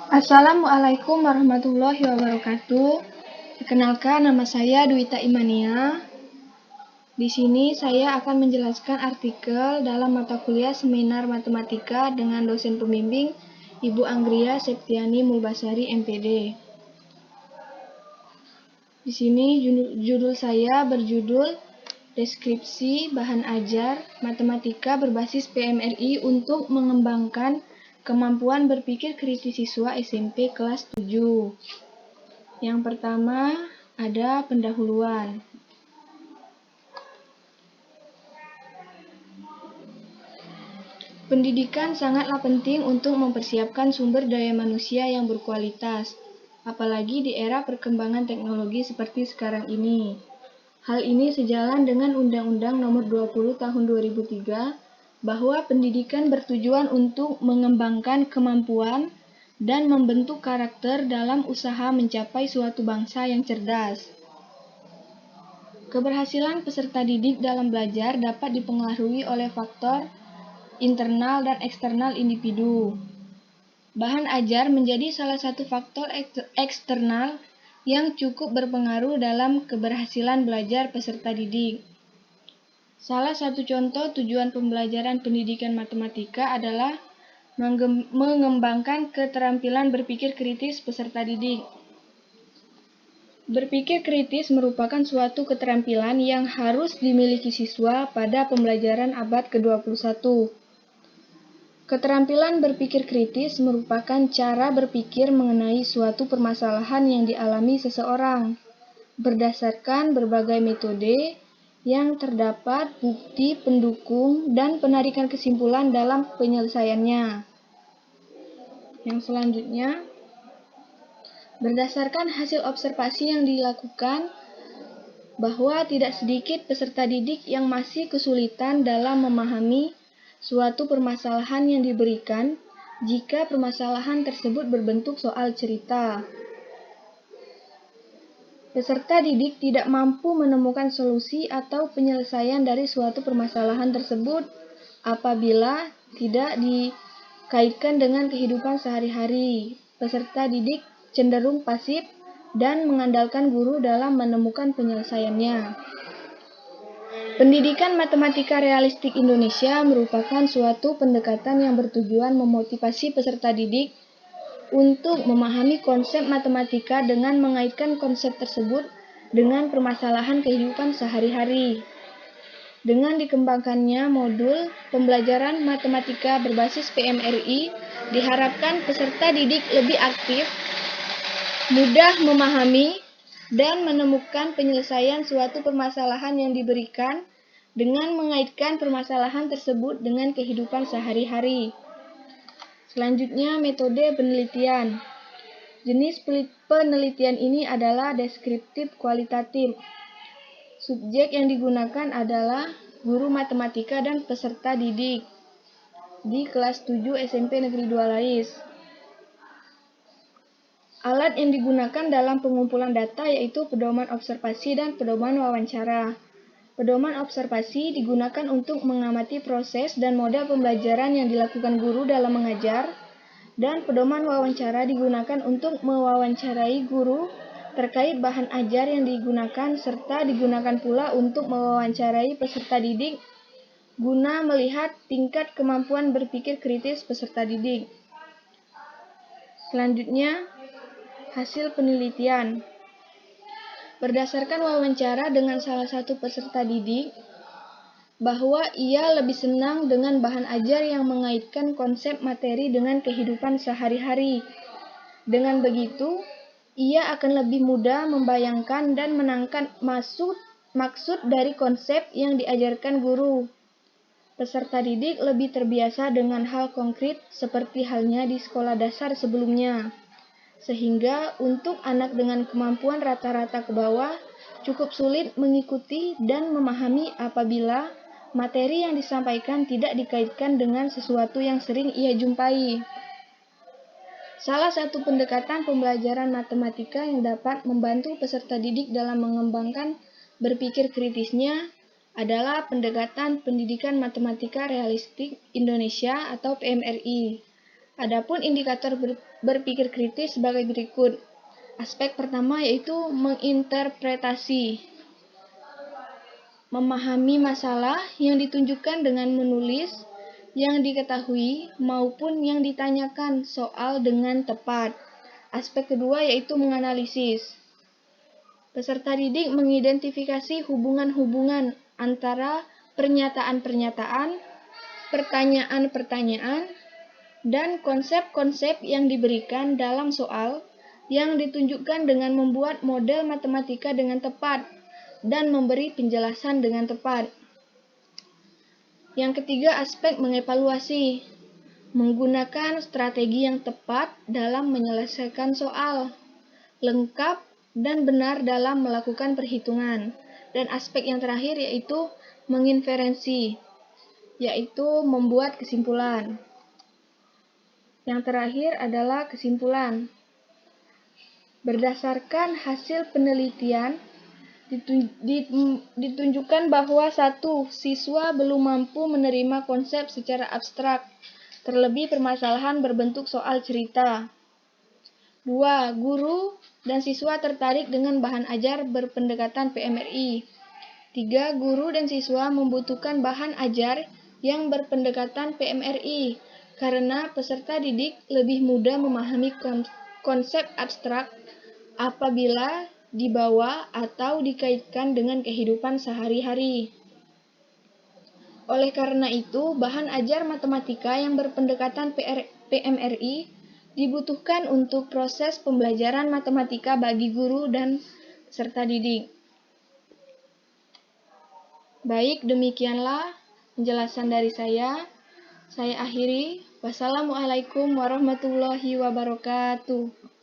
Assalamualaikum warahmatullahi wabarakatuh. Perkenalkan, nama saya Dwita Imania. Di sini saya akan menjelaskan artikel dalam mata kuliah Seminar Matematika dengan dosen pembimbing Ibu Anggria Septiani Mulbasari MPD. Di sini judul saya berjudul Deskripsi Bahan Ajar Matematika berbasis PMRI untuk mengembangkan kemampuan berpikir kritis siswa SMP kelas 7. Yang pertama ada pendahuluan. Pendidikan sangatlah penting untuk mempersiapkan sumber daya manusia yang berkualitas, apalagi di era perkembangan teknologi seperti sekarang ini. Hal ini sejalan dengan Undang-Undang Nomor 20 Tahun 2003 bahwa pendidikan bertujuan untuk mengembangkan kemampuan dan membentuk karakter dalam usaha mencapai suatu bangsa yang cerdas. Keberhasilan peserta didik dalam belajar dapat dipengaruhi oleh faktor internal dan eksternal individu. Bahan ajar menjadi salah satu faktor eksternal yang cukup berpengaruh dalam keberhasilan belajar peserta didik. Salah satu contoh tujuan pembelajaran pendidikan matematika adalah mengembangkan keterampilan berpikir kritis peserta didik. Berpikir kritis merupakan suatu keterampilan yang harus dimiliki siswa pada pembelajaran abad ke-21. Keterampilan berpikir kritis merupakan cara berpikir mengenai suatu permasalahan yang dialami seseorang, berdasarkan berbagai metode yang terdapat bukti pendukung dan penarikan kesimpulan dalam penyelesaiannya. Yang selanjutnya, berdasarkan hasil observasi yang dilakukan, bahwa tidak sedikit peserta didik yang masih kesulitan dalam memahami suatu permasalahan yang diberikan jika permasalahan tersebut berbentuk soal cerita. Peserta didik tidak mampu menemukan solusi atau penyelesaian dari suatu permasalahan tersebut apabila tidak dikaitkan dengan kehidupan sehari-hari. Peserta didik cenderung pasif dan mengandalkan guru dalam menemukan penyelesaiannya. Pendidikan matematika realistik Indonesia merupakan suatu pendekatan yang bertujuan memotivasi peserta didik untuk memahami konsep matematika dengan mengaitkan konsep tersebut dengan permasalahan kehidupan sehari-hari. Dengan dikembangkannya modul pembelajaran matematika berbasis PMRI, diharapkan peserta didik lebih aktif, mudah memahami, dan menemukan penyelesaian suatu permasalahan yang diberikan dengan mengaitkan permasalahan tersebut dengan kehidupan sehari-hari. Selanjutnya, metode penelitian. Jenis penelitian ini adalah deskriptif kualitatif. Subjek yang digunakan adalah guru matematika dan peserta didik di kelas 7 SMP Negeri 2 Lais. Alat yang digunakan dalam pengumpulan data yaitu pedoman observasi dan pedoman wawancara. Pedoman observasi digunakan untuk mengamati proses dan model pembelajaran yang dilakukan guru dalam mengajar, dan pedoman wawancara digunakan untuk mewawancarai guru terkait bahan ajar yang digunakan, serta digunakan pula untuk mewawancarai peserta didik guna melihat tingkat kemampuan berpikir kritis peserta didik. Selanjutnya, hasil penelitian. Berdasarkan wawancara dengan salah satu peserta didik, bahwa ia lebih senang dengan bahan ajar yang mengaitkan konsep materi dengan kehidupan sehari-hari. Dengan begitu, ia akan lebih mudah membayangkan dan menangkap maksud dari konsep yang diajarkan guru. Peserta didik lebih terbiasa dengan hal konkret seperti halnya di sekolah dasar sebelumnya. Sehingga untuk anak dengan kemampuan rata-rata ke bawah cukup sulit mengikuti dan memahami apabila materi yang disampaikan tidak dikaitkan dengan sesuatu yang sering ia jumpai. Salah satu pendekatan pembelajaran matematika yang dapat membantu peserta didik dalam mengembangkan berpikir kritisnya adalah pendekatan pendidikan matematika realistik Indonesia atau PMRI. Adapun indikator berpikir kritis sebagai berikut. Aspek pertama yaitu menginterpretasi. Memahami masalah yang ditunjukkan dengan menulis yang diketahui maupun yang ditanyakan soal dengan tepat. Aspek kedua yaitu menganalisis. Peserta didik mengidentifikasi hubungan-hubungan antara pernyataan-pernyataan, pertanyaan-pertanyaan, dan konsep-konsep yang diberikan dalam soal yang ditunjukkan dengan membuat model matematika dengan tepat dan memberi penjelasan dengan tepat. Yang ketiga, aspek mengevaluasi. Menggunakan strategi yang tepat dalam menyelesaikan soal, lengkap dan benar dalam melakukan perhitungan. Dan aspek yang terakhir yaitu menginferensi, yaitu membuat kesimpulan. Yang terakhir adalah kesimpulan. Berdasarkan hasil penelitian, ditunjukkan bahwa 1. Siswa belum mampu menerima konsep secara abstrak, terlebih permasalahan berbentuk soal cerita. 2. Guru dan siswa tertarik dengan bahan ajar berpendekatan PMRI. 3. Guru dan siswa membutuhkan bahan ajar yang berpendekatan PMRI karena peserta didik lebih mudah memahami konsep abstrak apabila dibawa atau dikaitkan dengan kehidupan sehari-hari. Oleh karena itu, bahan ajar matematika yang berpendekatan PMRI dibutuhkan untuk proses pembelajaran matematika bagi guru dan peserta didik. Baik, demikianlah penjelasan dari saya. Saya akhiri. Wassalamualaikum warahmatullahi wabarakatuh.